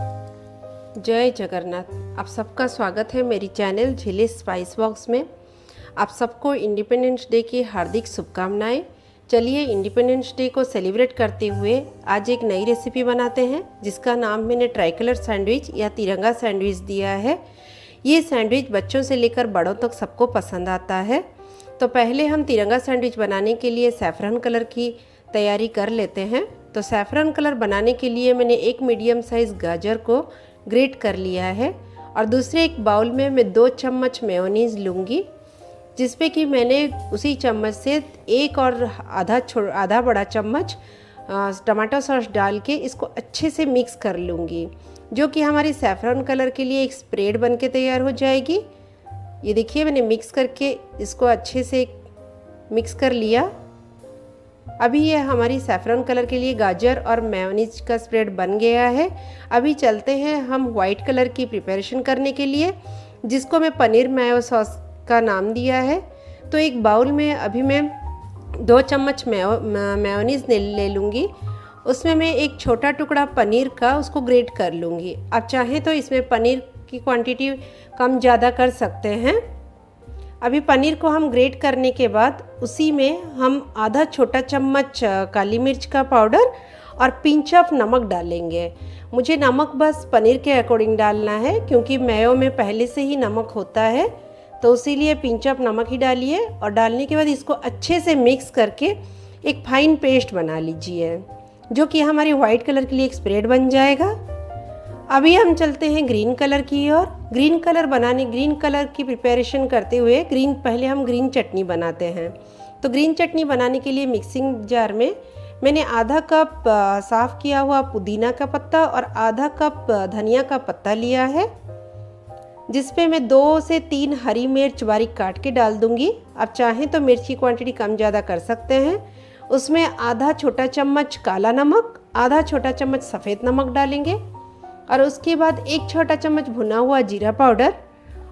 जय जगन्नाथ। आप सबका स्वागत है मेरी चैनल झिली स्पाइस बॉक्स में। आप सबको इंडिपेंडेंस डे की हार्दिक शुभकामनाएं। चलिए इंडिपेंडेंस डे को सेलिब्रेट करते हुए आज एक नई रेसिपी बनाते हैं जिसका नाम मैंने ट्राइकलर सैंडविच या तिरंगा सैंडविच दिया है। ये सैंडविच बच्चों से लेकर बड़ों तक सबको पसंद आता है। तो पहले हम तिरंगा सैंडविच बनाने के लिए सैफरन कलर की तैयारी कर लेते हैं। तो सैफरन कलर बनाने के लिए मैंने एक मीडियम साइज़ गाजर को ग्रेट कर लिया है और दूसरे एक बाउल में मैं 2 चम्मच मेयोनीज़ लूँगी, जिस पे कि मैंने उसी चम्मच से एक और आधा बड़ा चम्मच टमाटो सॉस डाल के इसको अच्छे से मिक्स कर लूँगी, जो कि हमारी सैफरन कलर के लिए एक स्प्रेड बन के तैयार हो जाएगी। ये देखिए मैंने मिक्स करके इसको अच्छे से मिक्स कर लिया। अभी ये हमारी सैफरन कलर के लिए गाजर और मेयोनीज का स्प्रेड बन गया है। अभी चलते हैं हम वाइट कलर की प्रिपरेशन करने के लिए, जिसको मैं पनीर मायो सॉस का नाम दिया है। तो एक बाउल में अभी मैं 2 चम्मच मेयोनीज ले लूँगी। उसमें मैं एक छोटा टुकड़ा पनीर का उसको ग्रेट कर लूँगी। आप चाहें तो इसमें पनीर की क्वांटिटी कम ज़्यादा कर सकते हैं। अभी पनीर को हम ग्रेट करने के बाद उसी में हम आधा छोटा चम्मच काली मिर्च का पाउडर और पिंच ऑफ नमक डालेंगे। मुझे नमक बस पनीर के अकॉर्डिंग डालना है, क्योंकि मेयो में पहले से ही नमक होता है, तो इसीलिए पिंच ऑफ नमक ही डालिए। और डालने के बाद इसको अच्छे से मिक्स करके एक फाइन पेस्ट बना लीजिए, जो कि हमारी वाइट कलर के लिए एक स्प्रेड बन जाएगा। अभी हम चलते हैं ग्रीन कलर की ओर। ग्रीन कलर की प्रिपरेशन करते हुए पहले हम ग्रीन चटनी बनाते हैं। तो ग्रीन चटनी बनाने के लिए मिक्सिंग जार में मैंने आधा कप साफ़ किया हुआ पुदीना का पत्ता और आधा कप धनिया का पत्ता लिया है, जिस पे मैं 2 से 3 हरी मिर्च बारीक काट के डाल दूंगी। आप चाहें तो मिर्च की क्वांटिटी कम ज़्यादा कर सकते हैं। उसमें आधा छोटा चम्मच काला नमक, आधा छोटा चम्मच सफ़ेद नमक डालेंगे और उसके बाद 1 छोटा चम्मच भुना हुआ जीरा पाउडर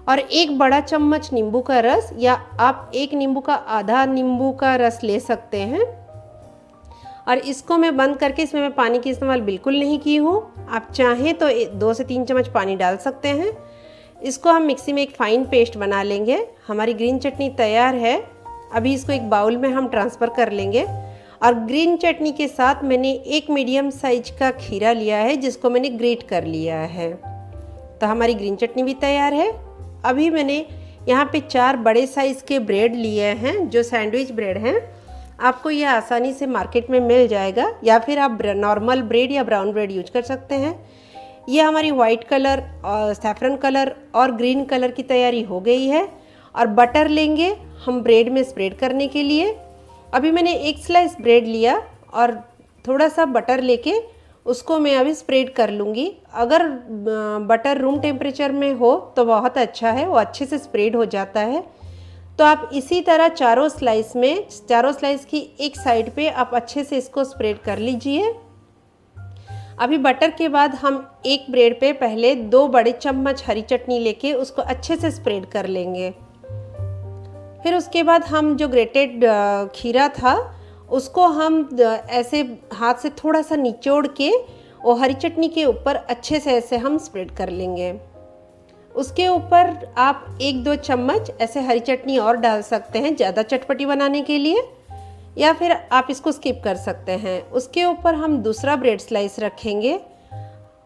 और 1 बड़ा चम्मच नींबू का रस, या आप 1 नींबू का आधा नींबू का रस ले सकते हैं। और इसको मैं बंद करके, इसमें मैं पानी की इस्तेमाल बिल्कुल नहीं की हूँ। आप चाहें तो 2 से 3 चम्मच पानी डाल सकते हैं। इसको हम मिक्सी में एक फ़ाइन पेस्ट बना लेंगे। हमारी ग्रीन चटनी तैयार है। अभी इसको एक बाउल में हम ट्रांसफ़र कर लेंगे। और ग्रीन चटनी के साथ मैंने एक मीडियम साइज का खीरा लिया है, जिसको मैंने ग्रेट कर लिया है। तो हमारी ग्रीन चटनी भी तैयार है। अभी मैंने यहाँ पे 4 बड़े साइज़ के ब्रेड लिए हैं, जो सैंडविच ब्रेड हैं। आपको ये आसानी से मार्केट में मिल जाएगा, या फिर आप नॉर्मल ब्रेड या ब्राउन ब्रेड यूज कर सकते हैं। ये हमारी वाइट कलर और सैफरन कलर और ग्रीन कलर की तैयारी हो गई है। और बटर लेंगे हम ब्रेड में स्प्रेड करने के लिए। अभी मैंने 1 स्लाइस ब्रेड लिया और थोड़ा सा बटर लेके उसको मैं अभी स्प्रेड कर लूँगी। अगर बटर रूम टेम्परेचर में हो तो बहुत अच्छा है, वो अच्छे से स्प्रेड हो जाता है। तो आप इसी तरह चारों स्लाइस की एक साइड पे आप अच्छे से इसको स्प्रेड कर लीजिए। अभी बटर के बाद हम एक ब्रेड पे पहले 2 बड़े चम्मच हरी चटनी लेके उसको अच्छे से स्प्रेड कर लेंगे। फिर उसके बाद हम जो ग्रेटेड खीरा था उसको हम ऐसे हाथ से थोड़ा सा निचोड़ के वो हरी चटनी के ऊपर अच्छे से ऐसे हम स्प्रेड कर लेंगे। उसके ऊपर आप 1-2 चम्मच ऐसे हरी चटनी और डाल सकते हैं, ज़्यादा चटपटी बनाने के लिए, या फिर आप इसको स्किप कर सकते हैं। उसके ऊपर हम दूसरा ब्रेड स्लाइस रखेंगे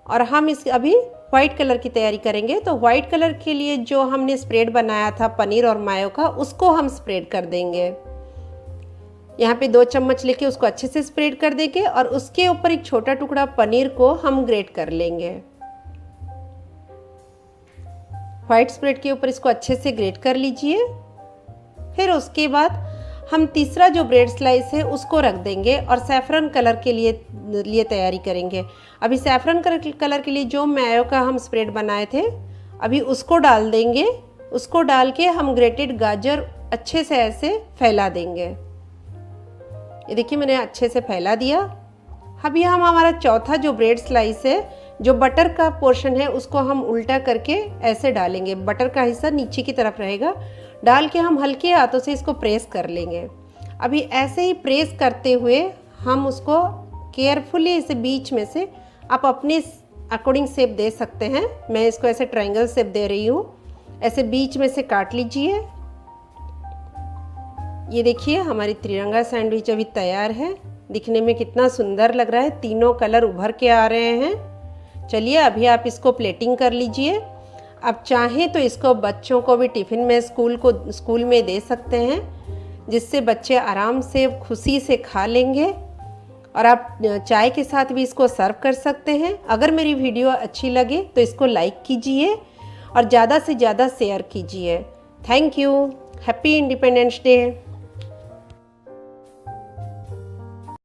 और हम अभी वाइट कलर की तैयारी करेंगे। तो वाइट कलर के लिए जो हमने स्प्रेड बनाया था पनीर और मायो का, उसको हम स्प्रेड कर देंगे। यहाँ पे 2 चम्मच लेके उसको अच्छे से स्प्रेड कर देंगे और उसके ऊपर एक छोटा टुकड़ा पनीर को हम ग्रेट कर लेंगे। वाइट स्प्रेड के ऊपर इसको अच्छे से ग्रेट कर लीजिए। फिर उसके बाद हम तीसरा जो ब्रेड स्लाइस है उसको रख देंगे और सैफरन कलर के लिए तैयारी करेंगे। अभी सैफरन कलर के लिए जो मायो का हम स्प्रेड बनाए थे, अभी उसको डाल देंगे। उसको डाल के हम ग्रेटेड गाजर अच्छे से ऐसे फैला देंगे। ये देखिए मैंने अच्छे से फैला दिया। अभी हम हमारा चौथा जो ब्रेड स्लाइस है, जो बटर का पोर्शन है, उसको हम उल्टा करके ऐसे डालेंगे। बटर का हिस्सा नीचे की तरफ रहेगा। डाल के हम हल्के हाथों से इसको प्रेस कर लेंगे। अभी ऐसे ही प्रेस करते हुए हम उसको केयरफुली इसे बीच में से आप अपने अकॉर्डिंग शेप दे सकते हैं। मैं इसको ऐसे ट्रायंगल शेप दे रही हूँ। ऐसे बीच में से काट लीजिए। ये देखिए हमारी त्रिरंगा सैंडविच अभी तैयार है। दिखने में कितना सुंदर लग रहा है, तीनों कलर उभर के आ रहे हैं। चलिए अभी आप इसको प्लेटिंग कर लीजिए। आप चाहें तो इसको बच्चों को भी टिफ़िन में स्कूल में दे सकते हैं, जिससे बच्चे आराम से खुशी से खा लेंगे। और आप चाय के साथ भी इसको सर्व कर सकते हैं। अगर मेरी वीडियो अच्छी लगे तो इसको लाइक कीजिए और ज़्यादा से ज़्यादा शेयर कीजिए। Thank you. Happy independence day.